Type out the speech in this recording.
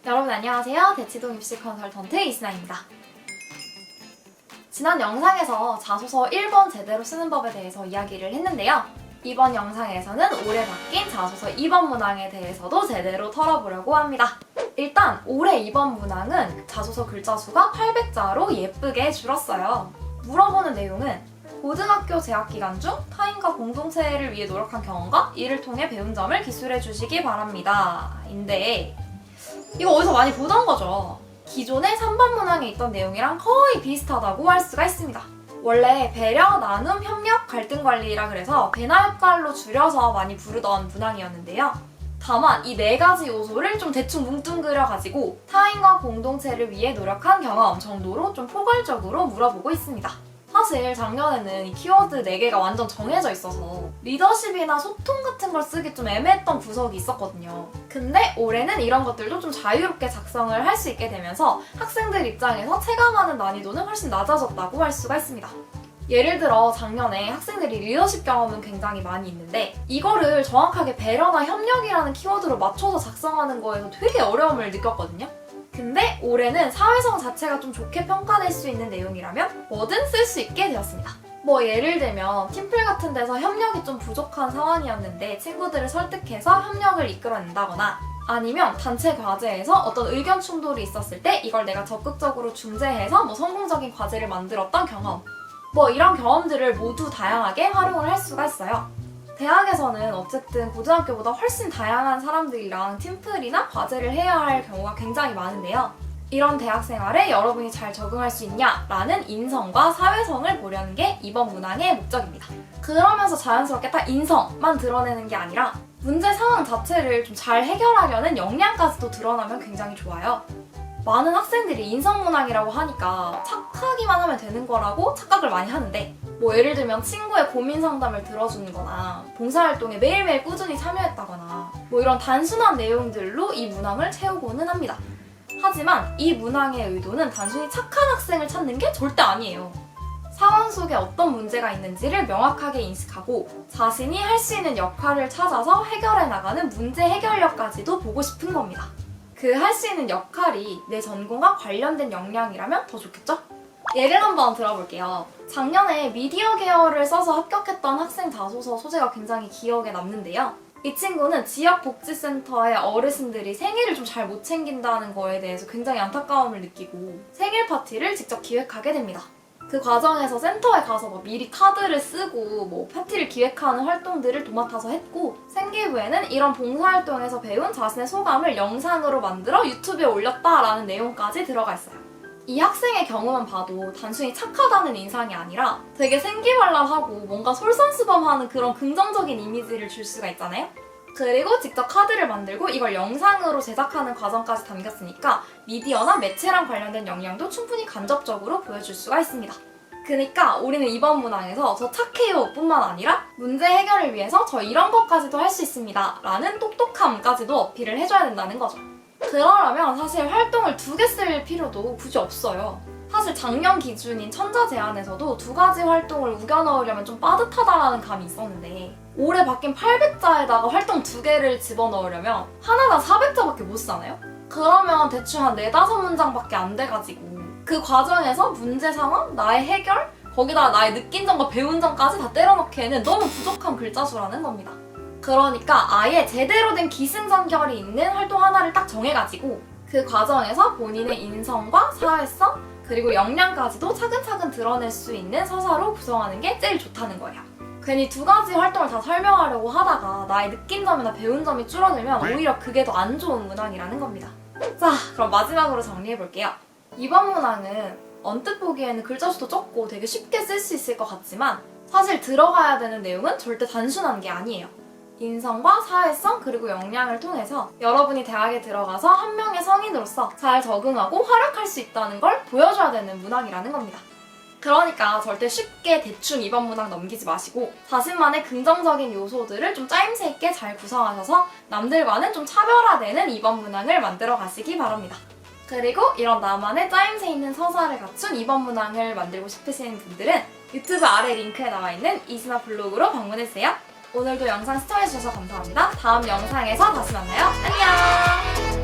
여러분 안녕하세요. 대치동 입시 컨설턴트 이순아입니다. 지난 영상에서 자소서 1번 제대로 쓰는 법에 대해서 이야기를 했는데요. 이번 영상에서는 올해 바뀐 자소서 2번 문항에 대해서도 제대로 털어보려고 합니다. 일단 올해 2번 문항은 자소서 글자 수가 800자로 예쁘게 줄었어요. 물어보는 내용은 고등학교 재학 기간 중 타인과 공동체를 위해 노력한 경험과 이를 통해 배운 점을 기술해 주시기 바랍니다. 인데 이거 어디서 많이 보던 거죠. 기존의 3번 문항에 있던 내용이랑 거의 비슷하다고 할 수가 있습니다. 원래 배려, 나눔, 협력, 갈등 관리라 그래서 배나 역할로 줄여서 많이 부르던 문항이었는데요. 다만 이 네 가지 요소를 좀 대충 뭉뚱그려가지고 타인과 공동체를 위해 노력한 경험 정도로 좀 포괄적으로 물어보고 있습니다. 사실 작년에는 이 키워드 4개가 완전 정해져 있어서 리더십이나 소통 같은 걸 쓰기 좀 애매했던 구석이 있었거든요. 근데 올해는 이런 것들도 좀 자유롭게 작성을 할 수 있게 되면서 학생들 입장에서 체감하는 난이도는 훨씬 낮아졌다고 할 수가 있습니다. 예를 들어 작년에 학생들이 리더십 경험은 굉장히 많이 있는데 이거를 정확하게 배려나 협력이라는 키워드로 맞춰서 작성하는 거에서 되게 어려움을 느꼈거든요. 근데 올해는 사회성 자체가 좀 좋게 평가될 수 있는 내용이라면 뭐든 쓸 수 있게 되었습니다. 뭐 예를 들면 팀플 같은 데서 협력이 좀 부족한 상황이었는데 친구들을 설득해서 협력을 이끌어낸다거나 아니면 단체 과제에서 어떤 의견 충돌이 있었을 때 이걸 내가 적극적으로 중재해서 뭐 성공적인 과제를 만들었던 경험, 뭐 이런 경험들을 모두 다양하게 활용을 할 수가 있어요. 대학에서는 어쨌든 고등학교보다 훨씬 다양한 사람들이랑 팀플이나 과제를 해야 할 경우가 굉장히 많은데요. 이런 대학 생활에 여러분이 잘 적응할 수 있냐라는 인성과 사회성을 보려는 게 이번 문항의 목적입니다. 그러면서 자연스럽게 딱 인성만 드러내는 게 아니라 문제 상황 자체를 좀 잘 해결하려는 역량까지도 드러나면 굉장히 좋아요. 많은 학생들이 인성 문항이라고 하니까 착하기만 하면 되는 거라고 착각을 많이 하는데 뭐 예를 들면 친구의 고민 상담을 들어주는 거나 봉사활동에 매일매일 꾸준히 참여했다거나 뭐 이런 단순한 내용들로 이 문항을 채우고는 합니다. 하지만 이 문항의 의도는 단순히 착한 학생을 찾는 게 절대 아니에요. 상황 속에 어떤 문제가 있는지를 명확하게 인식하고 자신이 할 수 있는 역할을 찾아서 해결해 나가는 문제 해결력까지도 보고 싶은 겁니다. 그 할 수 있는 역할이 내 전공과 관련된 역량이라면 더 좋겠죠? 예를 한번 들어볼게요. 작년에 미디어 계열을 써서 합격했던 학생 자소서 소재가 굉장히 기억에 남는데요. 이 친구는 지역복지센터의 어르신들이 생일을 좀 잘 못 챙긴다는 거에 대해서 굉장히 안타까움을 느끼고 생일 파티를 직접 기획하게 됩니다. 그 과정에서 센터에 가서 뭐 미리 카드를 쓰고 뭐 파티를 기획하는 활동들을 도맡아서 했고 생기부에는 이런 봉사활동에서 배운 자신의 소감을 영상으로 만들어 유튜브에 올렸다라는 내용까지 들어가 있어요. 이 학생의 경우만 봐도 단순히 착하다는 인상이 아니라 되게 생기발랄하고 뭔가 솔선수범하는 그런 긍정적인 이미지를 줄 수가 있잖아요? 그리고 직접 카드를 만들고 이걸 영상으로 제작하는 과정까지 담겼으니까 미디어나 매체랑 관련된 역량도 충분히 간접적으로 보여줄 수가 있습니다. 그러니까 우리는 이번 문항에서 저 착해요 뿐만 아니라 문제 해결을 위해서 저 이런 것까지도 할 수 있습니다 라는 똑똑함까지도 어필을 해줘야 된다는 거죠. 그러려면 사실 활동을 2개 쓸 필요도 굳이 없어요. 사실 작년 기준인 천자제안에서도 2가지 활동을 우겨 넣으려면 좀 빠듯하다라는 감이 있었는데 올해 바뀐 800자에다가 활동 2개를 집어넣으려면 하나당 400자밖에 못 쓰잖아요? 그러면 대충 한 4-5문장밖에 안 돼가지고 그 과정에서 문제 상황, 나의 해결, 거기다가 나의 느낀 점과 배운 점까지 다 때려넣기에는 너무 부족한 글자 수라는 겁니다. 그러니까 아예 제대로 된 기승전결이 있는 활동 하나를 딱 정해가지고 그 과정에서 본인의 인성과 사회성 그리고 역량까지도 차근차근 드러낼 수 있는 서사로 구성하는 게 제일 좋다는 거예요. 괜히 2가지 활동을 다 설명하려고 하다가 나의 느낀 점이나 배운 점이 줄어들면 오히려 그게 더 안 좋은 문항이라는 겁니다. 자, 그럼 마지막으로 정리해볼게요. 이번 문항은 언뜻 보기에는 글자 수도 적고 되게 쉽게 쓸 수 있을 것 같지만 사실 들어가야 되는 내용은 절대 단순한 게 아니에요. 인성과 사회성 그리고 역량을 통해서 여러분이 대학에 들어가서 한 명의 성인으로서 잘 적응하고 활약할 수 있다는 걸 보여줘야 되는 문항이라는 겁니다. 그러니까 절대 쉽게 대충 이번 문항 넘기지 마시고 자신만의 긍정적인 요소들을 좀 짜임새 있게 잘 구성하셔서 남들과는 좀 차별화되는 이번 문항을 만들어 가시기 바랍니다. 그리고 이런 나만의 짜임새 있는 서사를 갖춘 이번 문항을 만들고 싶으신 분들은 유튜브 아래 링크에 나와 있는 이순아 블로그로 방문해주세요. 오늘도 영상 시청해주셔서 감사합니다. 다음 영상에서 다시 만나요. 안녕!